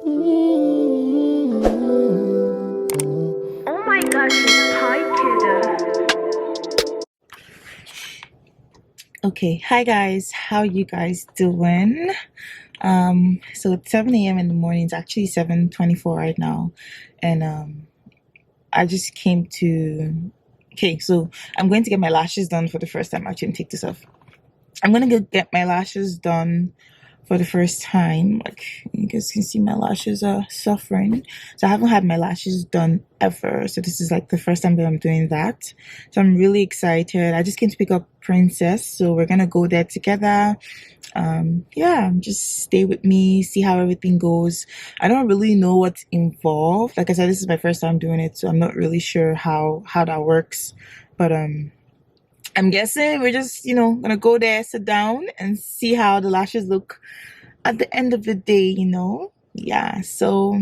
Oh my gosh, it's tighted. Okay, hi guys, how you guys doing? So it's 7 a.m. in the morning. It's actually 7:24 right now, and I just came to. Okay, so I'm going to get my lashes done for the first time. Actually, take this off. I'm gonna go get my lashes done for the first time. Like you guys can see, my lashes are suffering. So I haven't had my lashes done ever. So this is like the first time that I'm doing that. So I'm really excited. I just came to pick up Princess, so we're gonna go there together. Yeah, just stay with me, see how everything goes. I don't really know what's involved. Like I said, this is my first time doing it, so I'm not really sure how that works. But I'm guessing we're just, gonna go there, sit down, and see how the lashes look at the end of the day. Yeah, so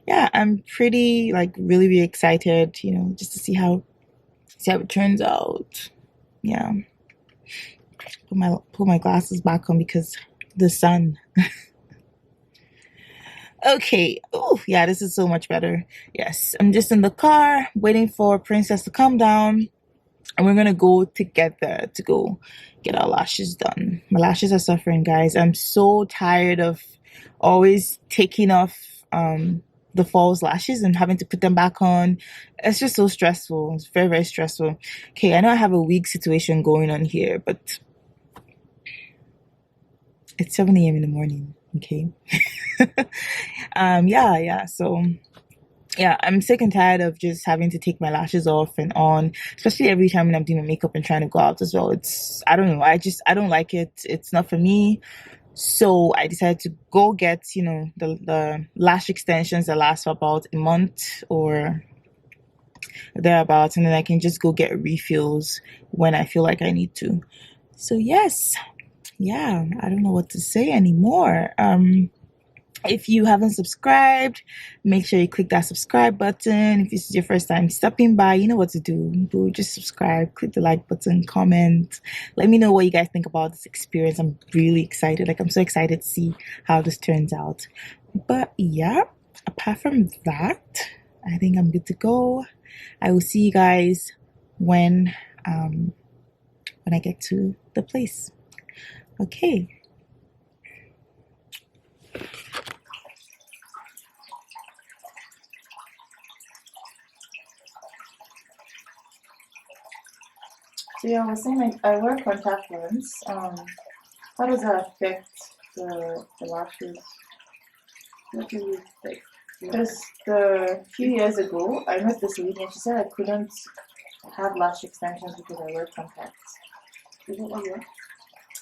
yeah, I'm pretty like really excited, just to see how it turns out. Yeah. Put my glasses back on because the sun. Okay. Oh, yeah, this is so much better. Yes, I'm just in the car waiting for Princess to come down, and we're gonna go together to go get our lashes done. My lashes are suffering, guys. I'm so tired of always taking off the false lashes and having to put them back on. It's just so stressful. It's very, very stressful. Okay, I know I have a wig situation going on here, but it's 7 a.m. in the morning. Okay. Yeah. So yeah, I'm sick and tired of just having to take my lashes off and on, especially every time when I'm doing my makeup and trying to go out as well. I don't know, I don't like it. It's not for me. So I decided to go get, the lash extensions that last for about a month or thereabouts, and then I can just go get refills when I feel like I need to. So yes, yeah, I don't know what to say anymore. If you haven't subscribed, make sure you click that subscribe button. If this is your first time stopping by, you know what to do. Just subscribe, click the like button, comment. Let me know what you guys think about this experience. I'm really excited. Like, I'm so excited to see how this turns out. But yeah, apart from that, I think I'm good to go. I will see you guys when I get to the place. Okay. So yeah, I was saying I wear contact lens. How does that affect the lashes? What do you think? Because a few years ago, I met this lady and she said I couldn't have lash extensions because I wear contacts.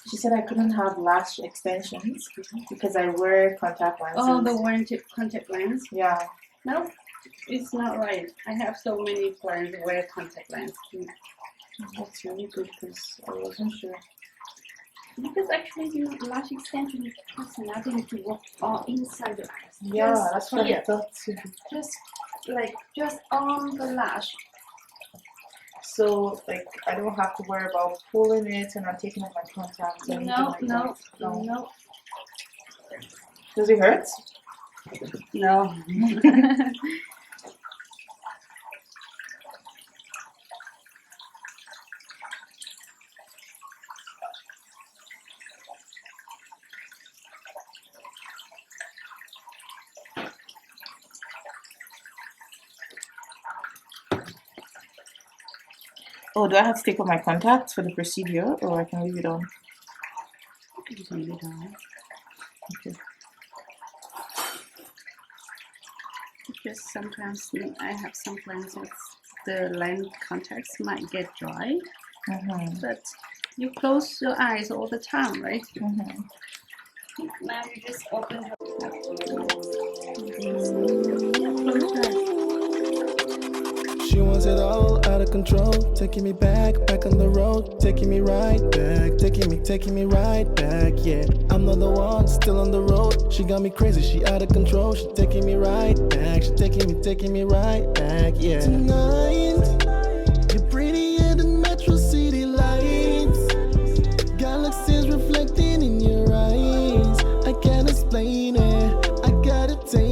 She said I couldn't have lash extensions because I wear contact lenses. Oh, the warranted contact lens? Yeah. No, it's not right. I have so many clients who wear contact lens. That's really good because I wasn't sure. Because actually, lash extension has nothing to work on inside the eyes. Yeah, that's what I thought too. Just on the lash. So, like, I don't have to worry about pulling it and not taking off my contacts. No. Does it hurt? No. Oh, do I have to take off my contacts for the procedure, or I can leave it on? You can leave it on. Okay. Because sometimes I have some clients with the lens contacts might get dry, but you close your eyes all the time, right? Now you just open your She wants it all out of control, taking me back on the road, taking me right back, taking me right back, yeah. I'm not the one, still on the road. She got me crazy, she out of control. She taking me right back, she taking me right back, yeah. Tonight, you're prettier than Metro City lights. Galaxies reflecting in your eyes. I can't explain it, I gotta take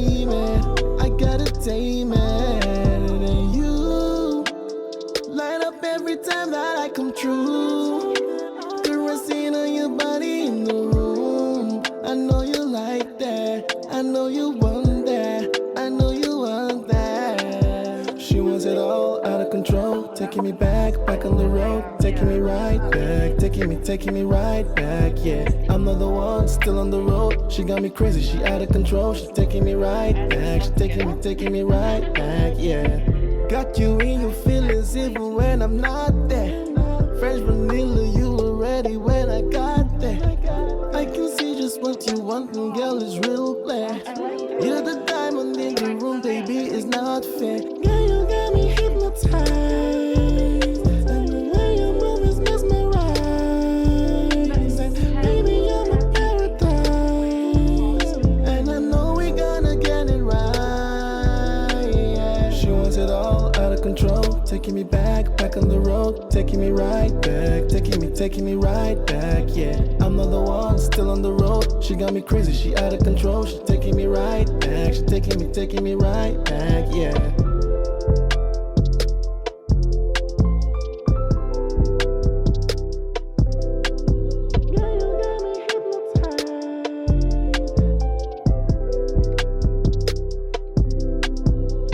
I know you want that. I know you want that. She wants it all out of control. Taking me back on the road. Taking me right back. Taking me right back, yeah. I'm not the one, still on the road. She got me crazy, she out of control. She's taking me right back. She's taking me right back, yeah. Got you in your feelings even when I'm not there. Fresh vanilla, you were ready when I got there. I can see just what you want, and girl, it's real clear. You're the diamond in the room, baby, it's not fair. Girl, you got me hypnotized, and the way you move is mesmerized. And baby, you're my paradise, and I know we gonna get it right, yeah. She wants it all out of control. Taking me back on the road. Taking me right back. Taking me right back, yeah. I'm not the one, still on the road. She got me crazy, she out of control. She's taking me right back. She's taking me right back, yeah.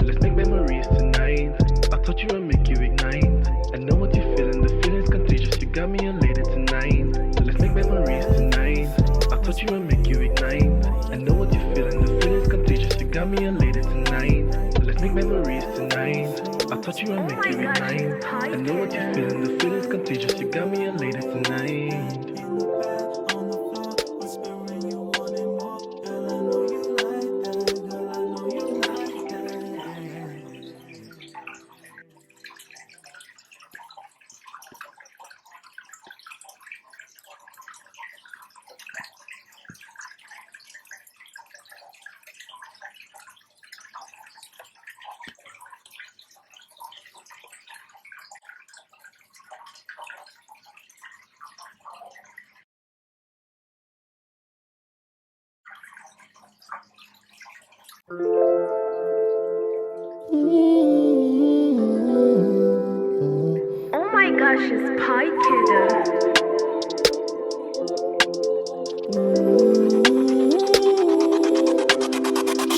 Let's make memories tonight. I thought you would make you ignite. I know what you're feeling, the feeling's contagious. You got me elated tonight. So let's make memories tonight. I thought you would make you ignite. I know what you're feeling, the feeling's contagious. You got me elated tonight. So let's make memories tonight. I thought you would make you ignite. I know what you're feeling, the feeling's contagious. You got me elated tonight. Oh my gosh, it's Pie Kidder.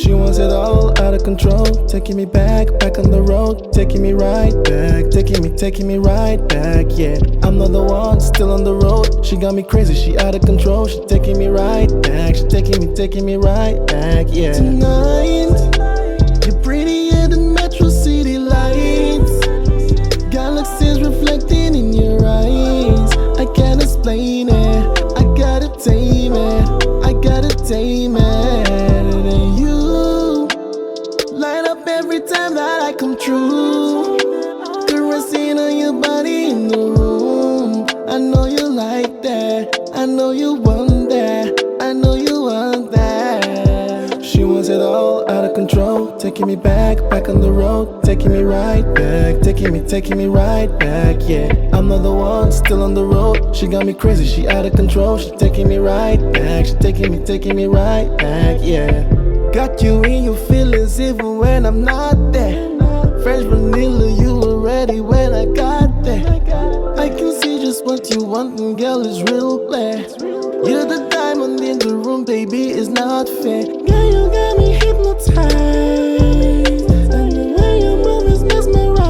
She wants it all out of control. Taking me back on the road. Taking me right back. Taking me right back, yeah. I'm not the one, still on the road. She got me crazy, she out of control. She's taking me right back. She's taking me right back, yeah. Tonight, you're prettier than Metro City lights. Galaxies reflecting in your eyes. I can't explain it. I gotta tame it. I gotta tame it. And you light up every time that I come true. Caressing on your body in the room. I know you like that. I know you want that. I know you want that. She wants it all out of control. Taking me back on the road. Taking me right back. Taking me right back, yeah. I'm not the one, still on the road. She got me crazy, she out of control. She's taking me right back. She's taking me right back, yeah. Got you in your feelings even when I'm not there. Fresh vanilla, you were ready when I got there. I can see just what you want, and girl, it's real clear. You're the diamond in the room, baby, it's not fair. Girl, you got me hypnotized, and the way you move is mesmerized.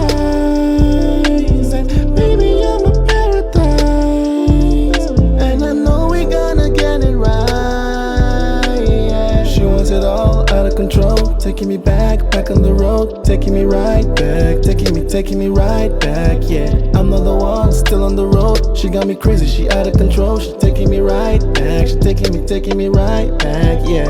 And baby, you're my paradise, and I know we gonna get it right, yeah. She wants it all out of control. Taking me back on the road. Taking me right back. Taking me right back, yeah. I'm not the one, still on the road. She got me crazy, she out of control. She's taking me right back. She's taking me right back, yeah.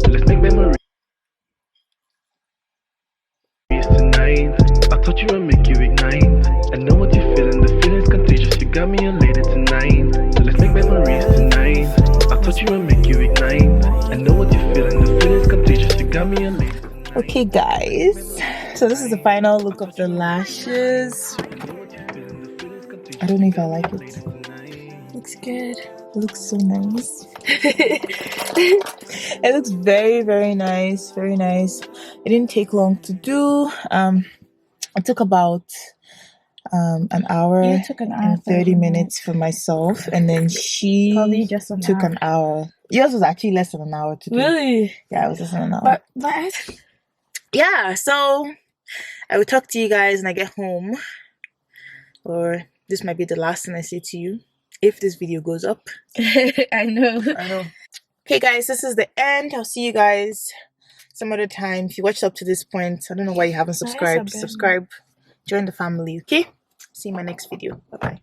Let's make memories tonight. I thought you would make you ignite. I know what you're feeling, the feeling's contagious. You got me elated tonight. So let's make memories tonight. I thought you would make you ignite. I know what you're feeling, the feeling's contagious. You got me elated tonight. Okay, guys. So this is the final look of the lashes. I don't know if I like it. Looks good. It looks so nice. It looks very, very nice. Very nice. It didn't take long to do. It took about an hour and 30 minutes for myself, and then she Probably just an took hour. an hour. Yours was actually less than an hour to do. Really? Yeah, it was less than an hour. But Yeah, so I will talk to you guys when I get home, or this might be the last thing I say to you if this video goes up. I know. Okay guys, this is the end. I'll see you guys some other time. If you watched up to this point, I don't know why you haven't subscribed. Subscribe, join the family. Okay, see you in my next video. Bye bye.